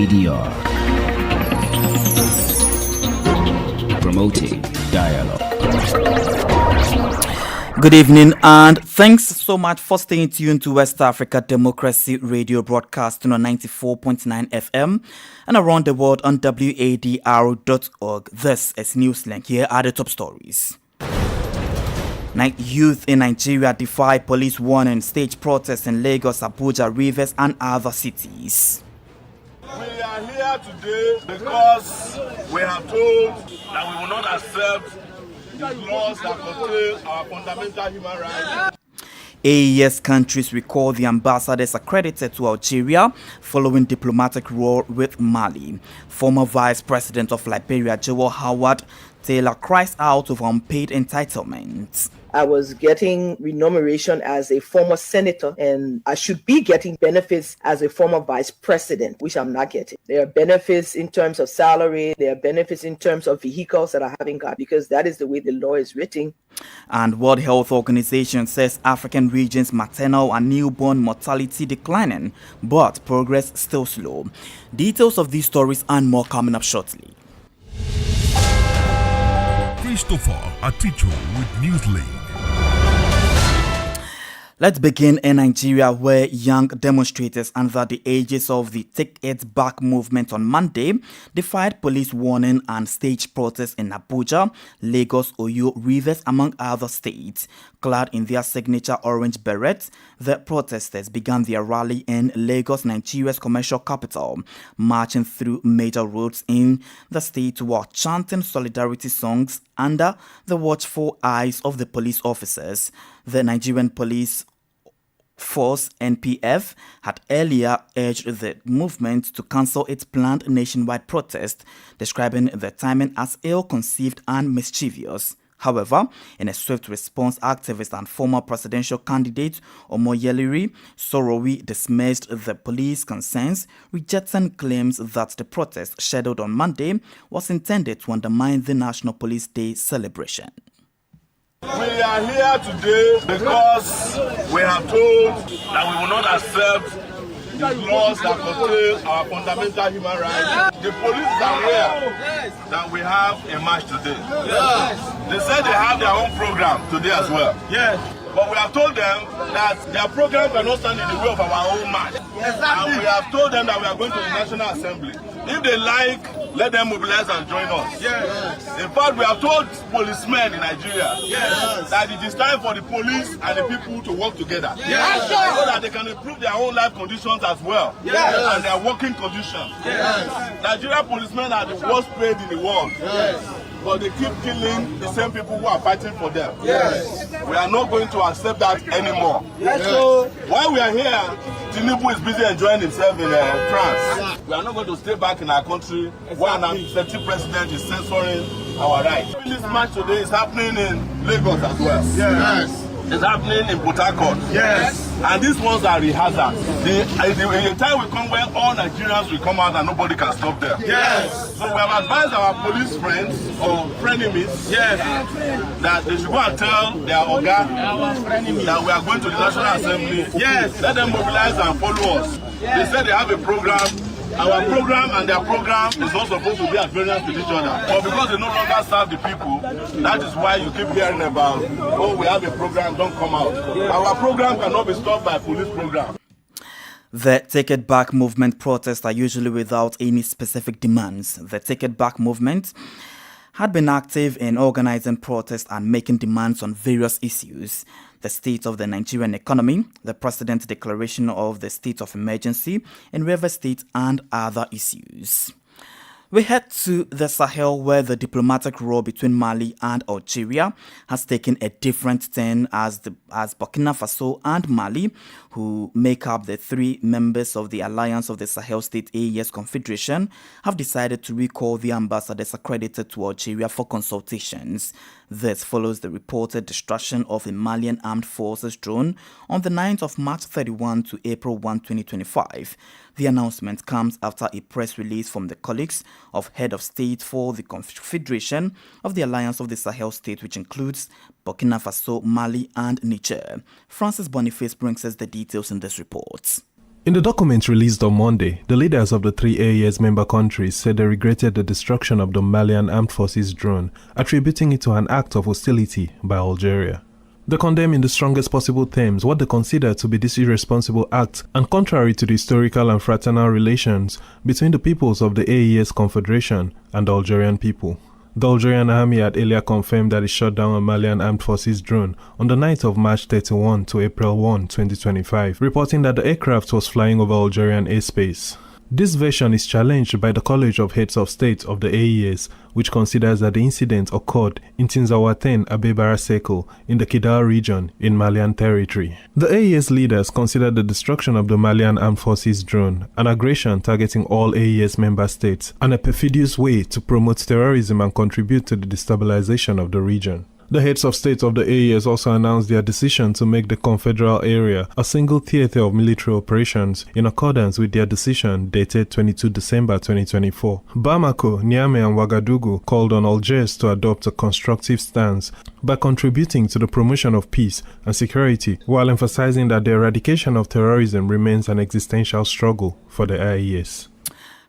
ADR. Promoting dialogue. Good evening and thanks so much for staying tuned to West Africa Democracy Radio broadcasting on 94.9 FM and around the world on wadr.org. This is Newslink. Here are the top stories. Youth in Nigeria defy police warning, stage protests in Lagos, Abuja, Rivers and other cities. We are here today because we have told that we will not accept the laws that curtail our fundamental human rights. AES countries recall the ambassadors accredited to Algeria following diplomatic war with Mali. Former Vice President of Liberia, Howard Taylor, cries out of unpaid entitlements. I was getting remuneration as a former senator, and I should be getting benefits as a former vice president, which I'm not getting. There are benefits in terms of salary, there are benefits in terms of vehicles that I haven't got because that is the way the law is written. And World Health Organization says African regions' maternal and newborn mortality declining, but progress still slow. Details of these stories and more coming up shortly. Christopher Aticho with Newslink. Let's begin in Nigeria, where young demonstrators under the aegis of the Take It Back movement on Monday defied police warning and staged protests in Abuja, Lagos, Oyo, Rivers, among other states. Clad in their signature orange berets, the protesters began their rally in Lagos, Nigeria's commercial capital, marching through major roads in the state while chanting solidarity songs under the watchful eyes of the police officers. The Nigerian Police Force (NPF) had earlier urged the movement to cancel its planned nationwide protest, describing the timing as ill-conceived and mischievous. However, in a swift response, activist and former presidential candidate Omoyele Sowore dismissed the police concerns, rejecting claims that the protest scheduled on Monday was intended to undermine the National Police Day celebration. We are here today because we have told that we will not accept the laws that curtail our fundamental human rights. The police are aware that we have a march today. They said they have their own program today as well. But we have told them that their program cannot stand in the way of our own march. And we have told them that we are going to the National Assembly. If they like, let them mobilize and join us. In fact, we have told policemen in Nigeria that it is time for the police and the people to work together so that they can improve their own life conditions as well and their working conditions. Nigerian policemen are the worst paid in the world. But they keep killing the same people who are fighting for them. We are not going to accept that anymore. While we are here, Tinubu is busy enjoying himself in France. We are not going to stay back in our country while our executive president is censoring our rights. This match today is happening in Lagos as well. It's happening in Port Harcourt. And these ones are rehearsals. The time will come when all Nigerians will come out and nobody can stop them. So we have advised our police friends or frenemies that they should go and tell their organ that we are going to the National Assembly. Let them mobilize and follow us. They said they have a program. Our program and their program is not supposed to be at variance with each other. But because they no longer serve the people, that is why you keep hearing about, oh, we have a program, don't come out. Our program cannot be stopped by a police program. The Take It Back movement protests are usually without any specific demands. The Take It Back movement had been active in organizing protests and making demands on various issues: the state of the Nigerian economy, the president's declaration of the state of emergency in Rivers State, and other issues. We head to the Sahel, where the diplomatic row between Mali and Algeria has taken a different turn as Burkina Faso and Mali, who make up the three members of the Alliance of the Sahel State AES Confederation, have decided to recall the ambassadors accredited to Algeria for consultations. This follows the reported destruction of a Malian armed forces drone on the 9th of March 31 to April 1, 2025. The announcement comes after a press release from the colleagues of Head of State for the Confederation of the Alliance of the Sahel State, which includes Burkina Faso, Mali, and Niger. Francis Boniface brings us the details in this report. In the document released on Monday, the leaders of the three AES member countries said they regretted the destruction of the Malian Armed Forces drone, attributing it to an act of hostility by Algeria. They condemn in the strongest possible terms what they consider to be this irresponsible act and contrary to the historical and fraternal relations between the peoples of the AES Confederation and the Algerian people. The Algerian army had earlier confirmed that it shot down a Malian Armed Forces drone on the night of March 31 to April 1, 2025, reporting that the aircraft was flying over Algerian airspace. This version is challenged by the College of Heads of State of the AES, which considers that the incident occurred in Tinzawaten Abebara Circle in the Kidal region in Malian territory. The AES leaders consider the destruction of the Malian Armed Forces drone an aggression targeting all AES member states and a perfidious way to promote terrorism and contribute to the destabilization of the region. The heads of state of the AES also announced their decision to make the Confederal area a single theater of military operations in accordance with their decision dated 22 December 2024. Bamako, Niamey and Ouagadougou called on Algiers to adopt a constructive stance by contributing to the promotion of peace and security while emphasizing that the eradication of terrorism remains an existential struggle for the AES.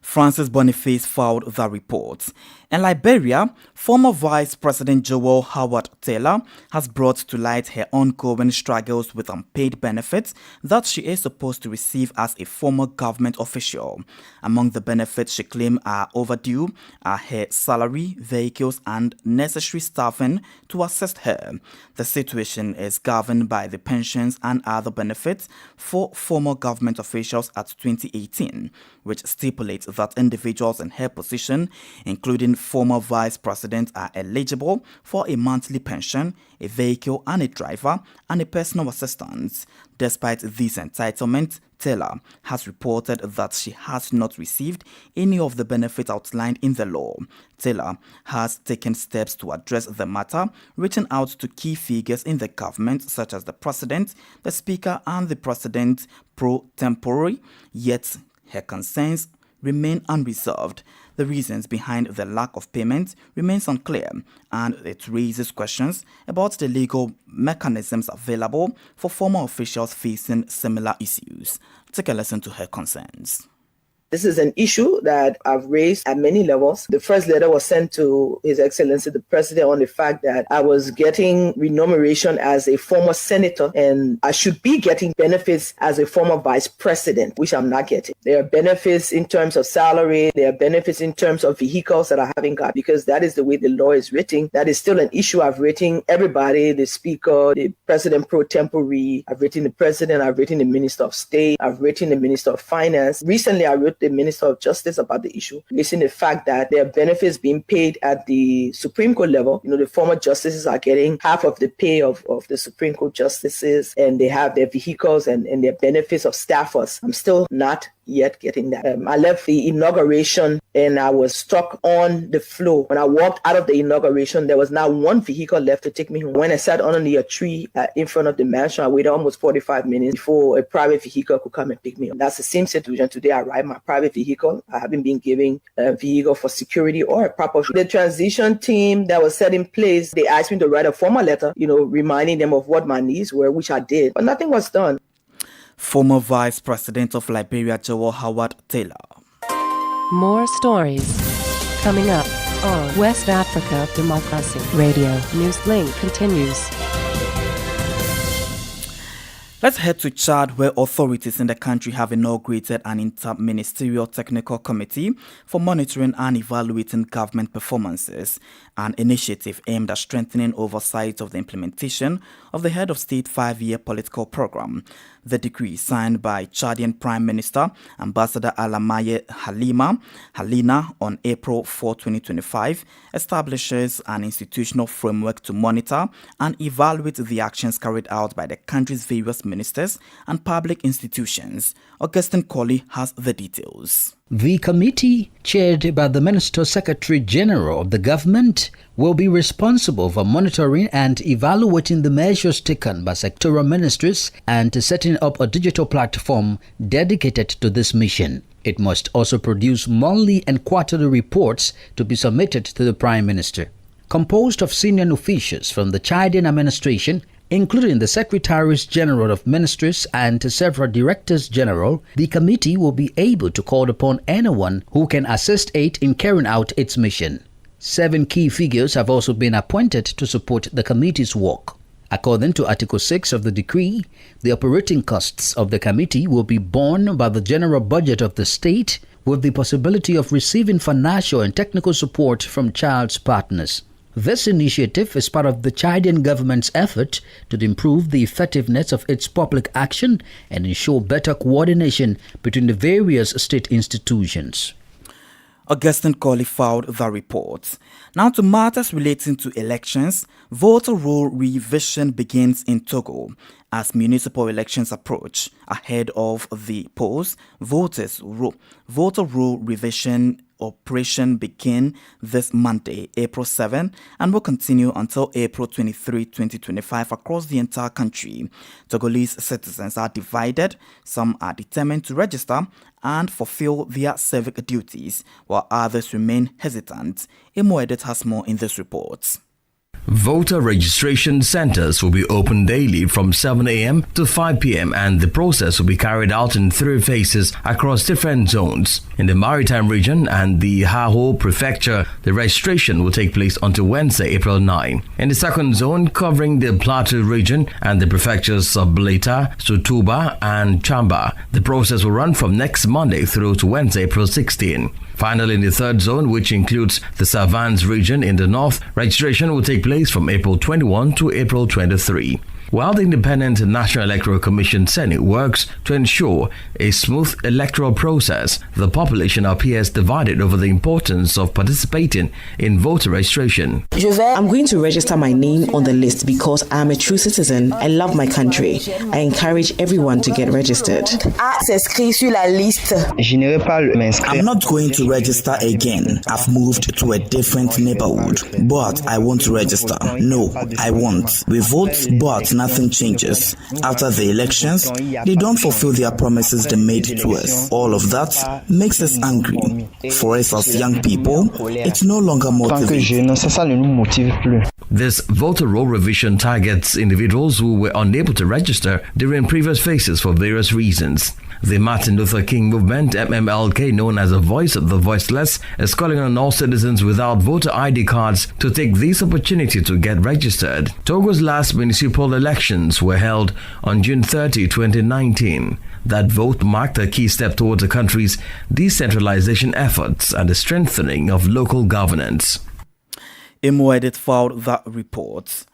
Francis Boniface filed the report. In Liberia, former Vice President Joel Howard Taylor has brought to light her ongoing struggles with unpaid benefits that she is supposed to receive as a former government official. Among the benefits she claims are overdue are her salary, vehicles, and necessary staffing to assist her. The situation is governed by the pensions and other benefits for former government officials at 2018, which stipulates that individuals in her position, including former vice presidents, are eligible for a monthly pension, a vehicle and a driver, and a personal assistant. Despite these entitlements, Taylor has reported that she has not received any of the benefits outlined in the law. Taylor has taken steps to address the matter, reaching out to key figures in the government such as the president, the speaker, and the president pro tempore, yet her concerns remain unresolved. The reasons behind the lack of payment remains unclear, and it raises questions about the legal mechanisms available for former officials facing similar issues. Take a listen to her concerns. This is an issue that I've raised at many levels. The first letter was sent to His Excellency the President on the fact that I was getting remuneration as a former senator and I should be getting benefits as a former vice president, which I'm not getting. There are benefits in terms of salary, there are benefits in terms of vehicles that I haven't got because that is the way the law is written. That is still an issue. I've written everybody, the speaker, the president pro tempore, I've written the president, I've written the Minister of State, I've written the Minister of Finance. Recently, I wrote the Minister of Justice about the issue, raising the fact that there are benefits being paid at the Supreme Court level. You know, the former justices are getting half of the pay of the Supreme Court justices, and they have their vehicles and their benefits of staffers. I'm still not yet getting that. I left the inauguration and I was stuck on the floor. When I walked out of the inauguration, there was not one vehicle left to take me home. When I sat under a tree in front of the mansion, I waited almost 45 minutes before a private vehicle could come and pick me up. That's the same situation today. I ride my private vehicle. I haven't been given a vehicle for security or a proper. The transition team that was set in place, they asked me to write a formal letter, reminding them of what my needs were, which I did, but nothing was done. Former Vice President of Liberia, Joel Howard Taylor. More stories coming up on West Africa Democracy Radio. Newslink continues. Let's head to Chad, where authorities in the country have inaugurated an inter-ministerial technical committee for monitoring and evaluating government performances, an initiative aimed at strengthening oversight of the implementation of the head of state 5-year political program. The decree, signed by Chadian Prime Minister Ambassador Alamaye Halina on April 4, 2025, establishes an institutional framework to monitor and evaluate the actions carried out by the country's various ministers and public institutions. Augustine Colley has the details. The committee, chaired by the Minister Secretary General of the government, will be responsible for monitoring and evaluating the measures taken by sectoral ministries and setting up a digital platform dedicated to this mission. It must also produce monthly and quarterly reports to be submitted to the Prime Minister. Composed of senior officials from the Chadian administration, including the Secretaries General of Ministries and several Directors General, the committee will be able to call upon anyone who can assist it in carrying out its mission. 7 key figures have also been appointed to support the committee's work. According to Article 6 of the decree, the operating costs of the committee will be borne by the general budget of the state, with the possibility of receiving financial and technical support from Child's partners. This initiative is part of the Chadian government's effort to improve the effectiveness of its public action and ensure better coordination between the various state institutions. Augustine Colley filed the report. Now to matters relating to elections, voter roll revision begins in Togo. As municipal elections approach, ahead of the polls, voter roll revision operation begin this Monday, April 7, and will continue until April 23, 2025 across the entire country. Togolese citizens are divided. Some are determined to register and fulfill their civic duties, while others remain hesitant. Emoedit has more in this report. Voter registration centers will be open daily from 7 a.m. to 5 p.m. and the process will be carried out in 3 phases across different zones. In the Maritime region and the Haho prefecture, the registration will take place until Wednesday, April 9. In the second zone, covering the Plateau region and the prefectures of Bleta, Sutuba and Chamba, the process will run from next Monday through to Wednesday, April 16. Finally, in the third zone, which includes the Savans region in the north, registration will take place from April 21 to April 23. While the Independent National Electoral Commission Senate works to ensure a smooth electoral process, the population appears divided over the importance of participating in voter registration. I'm going to register my name on the list because I'm a true citizen. I love my country. I encourage everyone to get registered. I'm not going to register again. I've moved to a different neighborhood, but I want to register. No, I won't. We vote, but nothing changes. After the elections, they don't fulfill their promises they made to us. All of that makes us angry. For us as young people, it's no longer motivating. This voter roll revision targets individuals who were unable to register during previous phases for various reasons. The Martin Luther King Movement, MMLK, known as the Voice of the Voiceless, is calling on all citizens without voter ID cards to take this opportunity to get registered. Togo's last municipal elections were held on June 30, 2019. That vote marked a key step towards the country's decentralization efforts and the strengthening of local governance. Emoedit filed that report.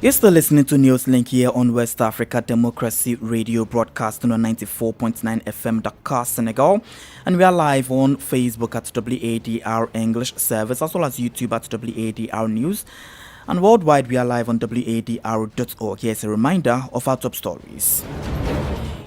You're still listening to Newslink here on West Africa Democracy Radio, broadcasting on 94.9 FM Dakar, Senegal. And we are live on Facebook at WADR English Service, as well as YouTube at WADR News. And worldwide, we are live on WADR.org. Here's a reminder of our top stories.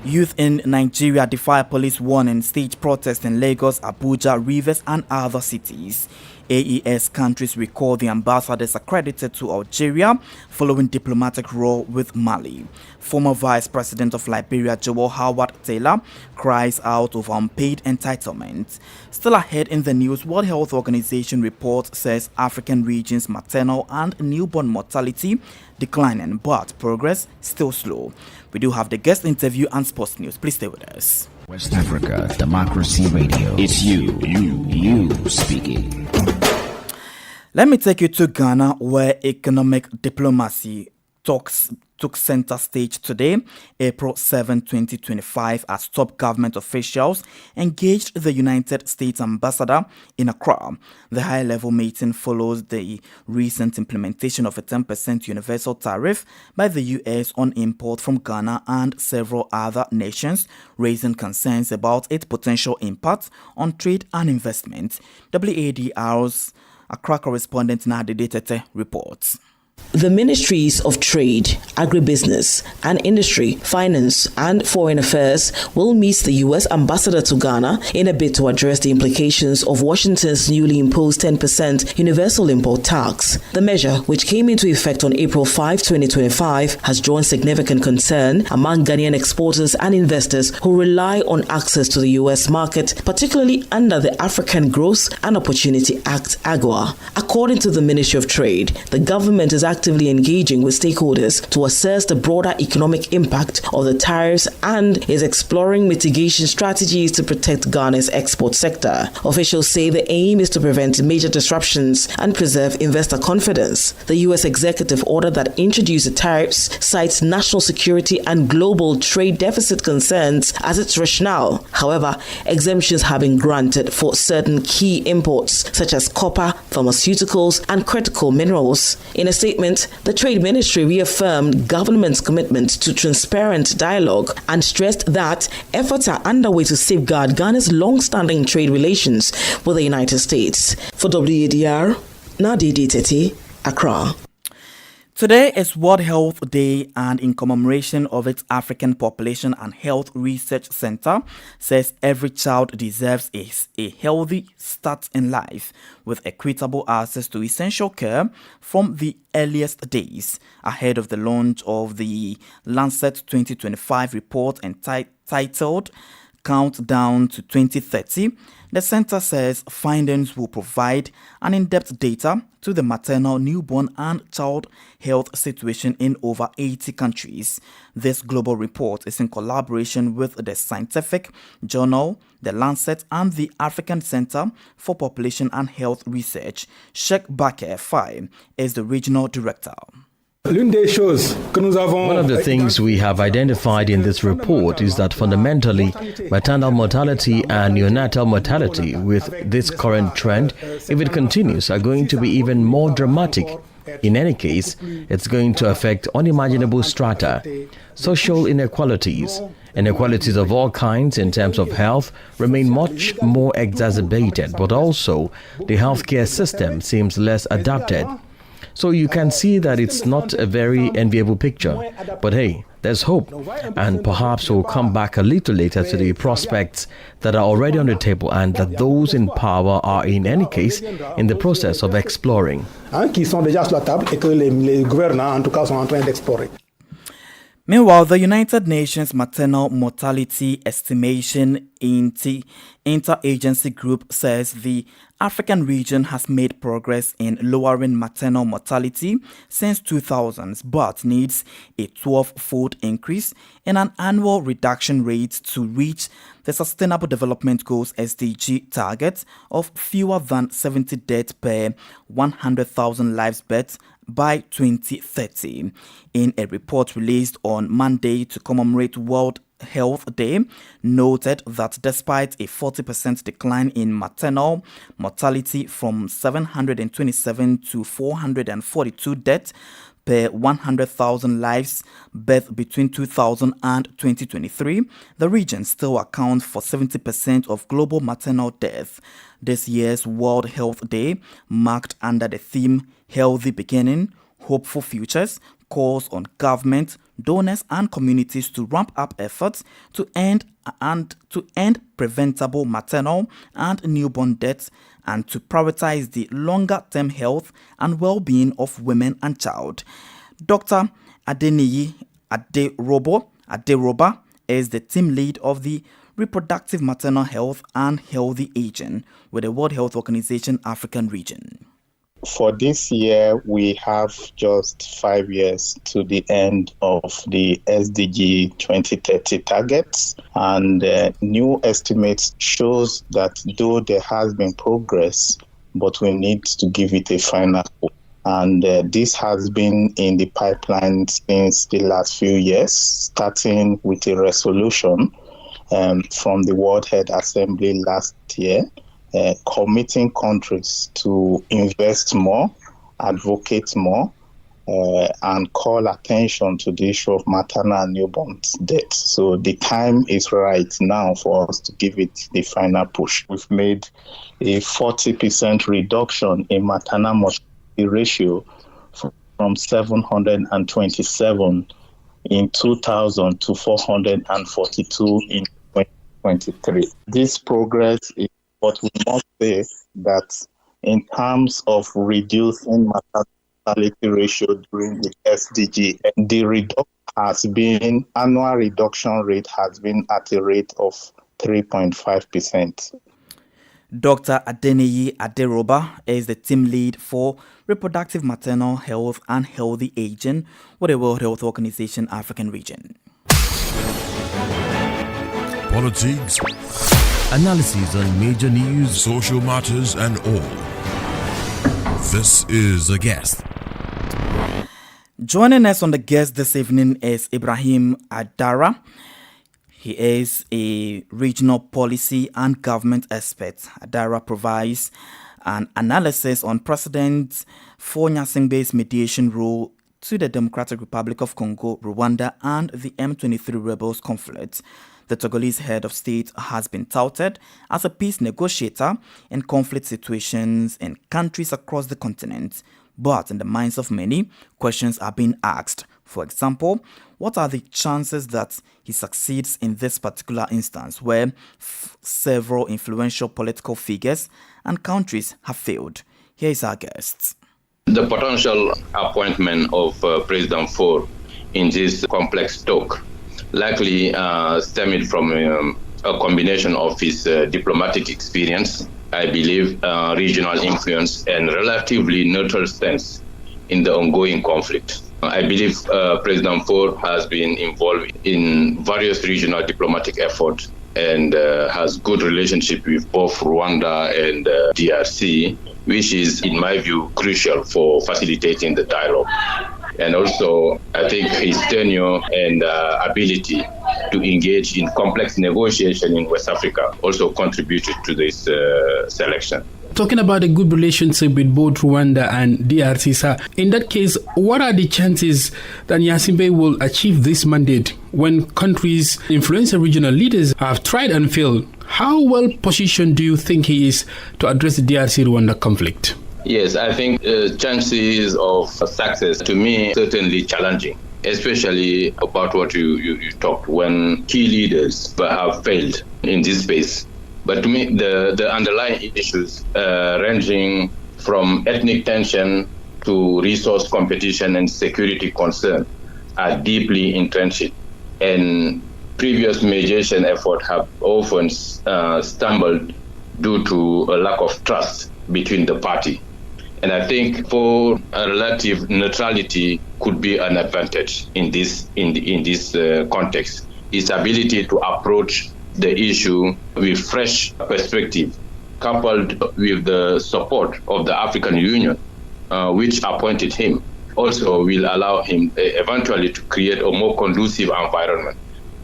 Youth in Nigeria defy police warning, stage protest in Lagos, Abuja, Rivers, and other cities. AES countries recall the ambassadors accredited to Algeria following diplomatic row with Mali. Former Vice President of Liberia, Joel Howard Taylor, cries out over unpaid entitlement. Still ahead in the news, World Health Organization report says African regions' maternal and newborn mortality declining, but progress still slow. We do have the guest interview and sports news. Please stay with us. West Africa Democracy Radio. It's you speaking. Let me take you to Ghana, where economic diplomacy talks took center stage today, April 7, 2025, as top government officials engaged the United States ambassador in Accra. The high-level meeting follows the recent implementation of a 10% universal tariff by the U.S. on import from Ghana and several other nations, raising concerns about its potential impact on trade and investment. WADR's Accra correspondent Nadi Detete reports. The Ministries of Trade, Agribusiness and Industry, Finance and Foreign Affairs will meet the U.S. ambassador to Ghana in a bid to address the implications of Washington's newly imposed 10% universal import tax. The measure, which came into effect on April 5, 2025, has drawn significant concern among Ghanaian exporters and investors who rely on access to the U.S. market, particularly under the African Growth and Opportunity Act, AGOA. According to the Ministry of Trade, the government is actively engaging with stakeholders to assess the broader economic impact of the tariffs and is exploring mitigation strategies to protect Ghana's export sector. Officials say the aim is to prevent major disruptions and preserve investor confidence. The U.S. executive order that introduced the tariffs cites national security and global trade deficit concerns as its rationale. However, exemptions have been granted for certain key imports such as copper, pharmaceuticals, and critical minerals. In a statement, the Trade Ministry reaffirmed government's commitment to transparent dialogue and stressed that efforts are underway to safeguard Ghana's long-standing trade relations with the United States. For WADR, Nadidi Tete, Accra. Today is World Health Day, and in commemoration of its African Population and Health Research Center says every child deserves a healthy start in life with equitable access to essential care from the earliest days. Ahead of the launch of the Lancet 2025 report entitled Countdown to 2030, the center says findings will provide an in-depth data to the maternal, newborn and child health situation in over 80 countries. This global report is in collaboration with the scientific journal, The Lancet, and the African Center for Population and Health Research. Sheikh Bakr Faye is the regional director. One of the things we have identified in this report is that fundamentally, maternal mortality and neonatal mortality with this current trend, if it continues, are going to be even more dramatic. In any case, it's going to affect unimaginable strata, social inequalities of all kinds in terms of health remain much more exacerbated, but also the healthcare system seems less adapted. So you can see that it's not a very enviable picture. But hey, there's hope. And perhaps we'll come back a little later to the prospects that are already on the table and that those in power are in any case in the process of exploring. Meanwhile, the United Nations Maternal Mortality Estimation Interagency Group says the African region has made progress in lowering maternal mortality since 2000, but needs a 12-fold increase in an annual reduction rate to reach the Sustainable Development Goals SDG target of fewer than 70 deaths per 100,000 lives births by 2030. In a report released on Monday to commemorate World Health Day, noted that despite a 40% decline in maternal mortality from 727 to 442 deaths per 100,000 lives birthed between 2000 and 2023, the region still accounts for 70% of global maternal death. This year's World Health Day, marked under the theme Healthy Beginning, Hopeful Futures, calls on government, donors and communities to ramp up efforts to end preventable maternal and newborn deaths and to prioritize the longer-term health and well-being of women and child. Dr. Adeniyi Aderoba is the team lead of the Reproductive Maternal Health and Healthy Aging with the World Health Organization African Region. For this year, we have just 5 years to the end of the SDG 2030 targets, and new estimates shows that though there has been progress, but we need to give it a final hope. And this has been in the pipeline since the last few years, starting with a resolution from the World Health Assembly last year, committing countries to invest more, advocate more, and call attention to the issue of maternal and newborn death. So the time is right now for us to give it the final push. We've made a 40% reduction in maternal mortality ratio from 727 in 2000 to 442 in 2023. This progress is what we must say that in terms of reducing mortality ratio during the SDG, the annual reduction rate has been at a rate of 3.5%. Dr. Adeniyi Aderoba is the team lead for reproductive maternal health and healthy aging with the World Health Organization African region. Politics, Analysis on major news, social matters, and all. This is The Guest. Joining us on The Guest this evening is Ibrahim Aidara. He is a regional policy and government expert. Aidara provides an analysis on President Gnassingbé's mediation role to the Democratic Republic of Congo, Rwanda, and the M23 rebels conflict. The Togolese head of state has been touted as a peace negotiator in conflict situations in countries across the continent. But in the minds of many, questions are being asked. For example, what are the chances that he succeeds in this particular instance where several influential political figures and countries have failed? Here is our guest. The potential appointment of President Faure in this complex talk likely stemmed from a combination of his diplomatic experience, I believe, regional influence, and relatively neutral stance in the ongoing conflict. I believe President Faure has been involved in various regional diplomatic efforts and has good relationship with both Rwanda and DRC, which is, in my view, crucial for facilitating the dialogue. And also, I think his tenure and ability to engage in complex negotiation in West Africa also contributed to this selection. Talking about a good relationship with both Rwanda and DRC, sir, in that case, what are the chances that Gnassingbé will achieve this mandate when countries, influential regional leaders have tried and failed? How well positioned do you think he is to address the DRC-Rwanda conflict? Yes, I think chances of success, to me, certainly challenging, especially about what you talked, when key leaders have failed in this space. But to me, the underlying issues ranging from ethnic tension to resource competition and security concern are deeply entrenched. And previous mediation efforts have often stumbled due to a lack of trust between the party. And I think for a relative neutrality could be an advantage in this context. Its ability to approach the issue with fresh perspective, coupled with the support of the African Union, which appointed him, also will allow him eventually to create a more conducive environment.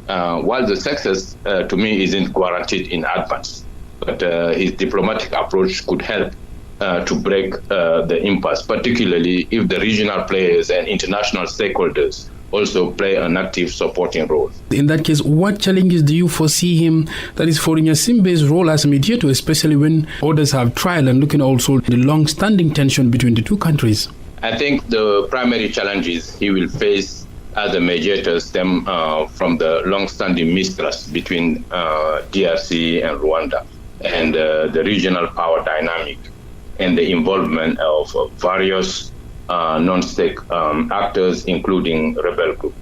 While the success, to me, isn't guaranteed in advance, but his diplomatic approach could help to break the impasse, particularly if the regional players and international stakeholders also play an active supporting role. In that case, what challenges do you foresee him, that is for Gnassingbé's role as a mediator, especially when others have tried, and looking also at the long-standing tension between the two countries? I think the primary challenges he will face as a mediator stem from the long-standing mistrust between DRC and Rwanda and the regional power dynamic and the involvement of various non-state actors, including rebel group.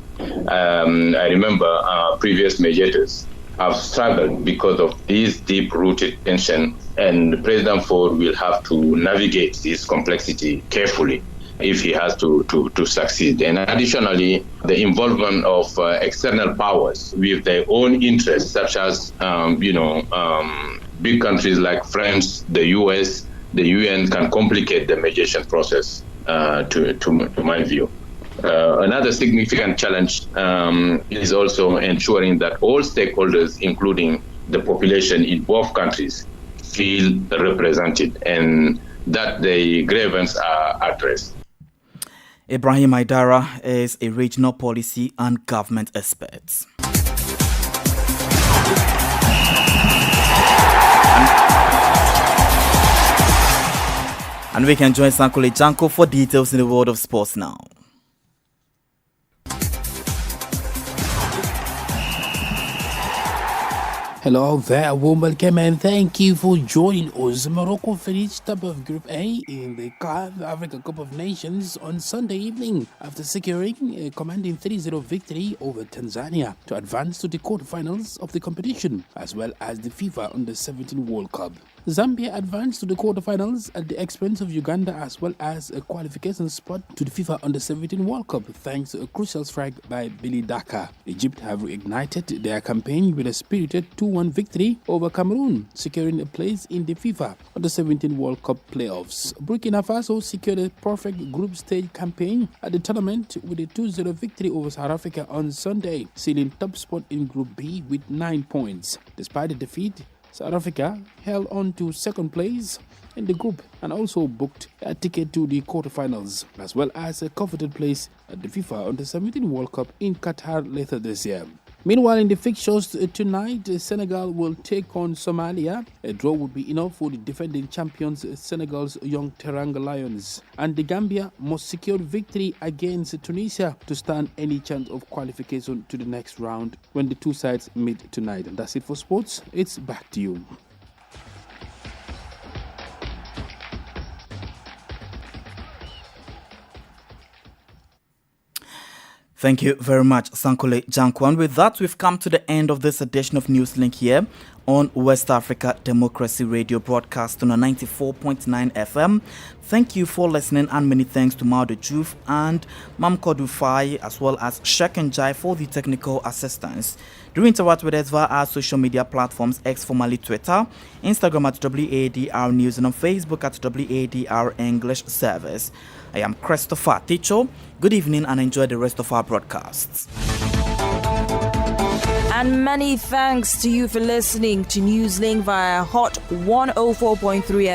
I remember previous mediators have struggled because of this deep-rooted tension, and President Faure will have to navigate this complexity carefully if he has to succeed. And additionally, the involvement of external powers with their own interests, such as big countries like France, the US, the UN, can complicate the mediation process, to my view. Another significant challenge is also ensuring that all stakeholders, including the population in both countries, feel represented and that the grievances are addressed. Ibrahim Aidara is a regional policy and government expert. And we can join Sankole Janko for details in the world of sports now. Hello there, warm welcome and thank you for joining us. Morocco finished top of Group A in the CAF Africa Cup of Nations on Sunday evening after securing a commanding 3-0 victory over Tanzania to advance to the quarterfinals of the competition, as well as the FIFA Under-17 World Cup. Zambia advanced to the quarterfinals at the expense of Uganda, as well as a qualification spot to the FIFA Under-17 World Cup thanks to a crucial strike by Billy Dakar. Egypt have reignited their campaign with a spirited 2-1 victory over Cameroon, securing a place in the FIFA Under-17 World Cup playoffs. Burkina Faso secured a perfect group stage campaign at the tournament with a 2-0 victory over South Africa on Sunday, sealing top spot in Group B with 9 points. Despite the defeat, South Africa held on to second place in the group and also booked a ticket to the quarterfinals, as well as a coveted place at the FIFA Under-17 World Cup in Qatar later this year. Meanwhile, in the fixtures tonight, Senegal will take on Somalia. A draw would be enough for the defending champions Senegal's Young Teranga Lions. And the Gambia must secure victory against Tunisia to stand any chance of qualification to the next round when the two sides meet tonight. And that's it for sports. It's back to you. Thank you very much, Sankole Jankwan. With that, we've come to the end of this edition of Newslink here on West Africa Democracy Radio, broadcasting on 94.9 FM. Thank you for listening, and many thanks to Maude Juf and Mam Kodufai, as well as Shekin Jai for the technical assistance. Do interact with us via our social media platforms, X formerly Twitter, Instagram at WADR News, and on Facebook at WADR English Service. I am Christopher Ticho. Good evening and enjoy the rest of our broadcasts. And many thanks to you for listening to Newslink via Hot 104.3 FM.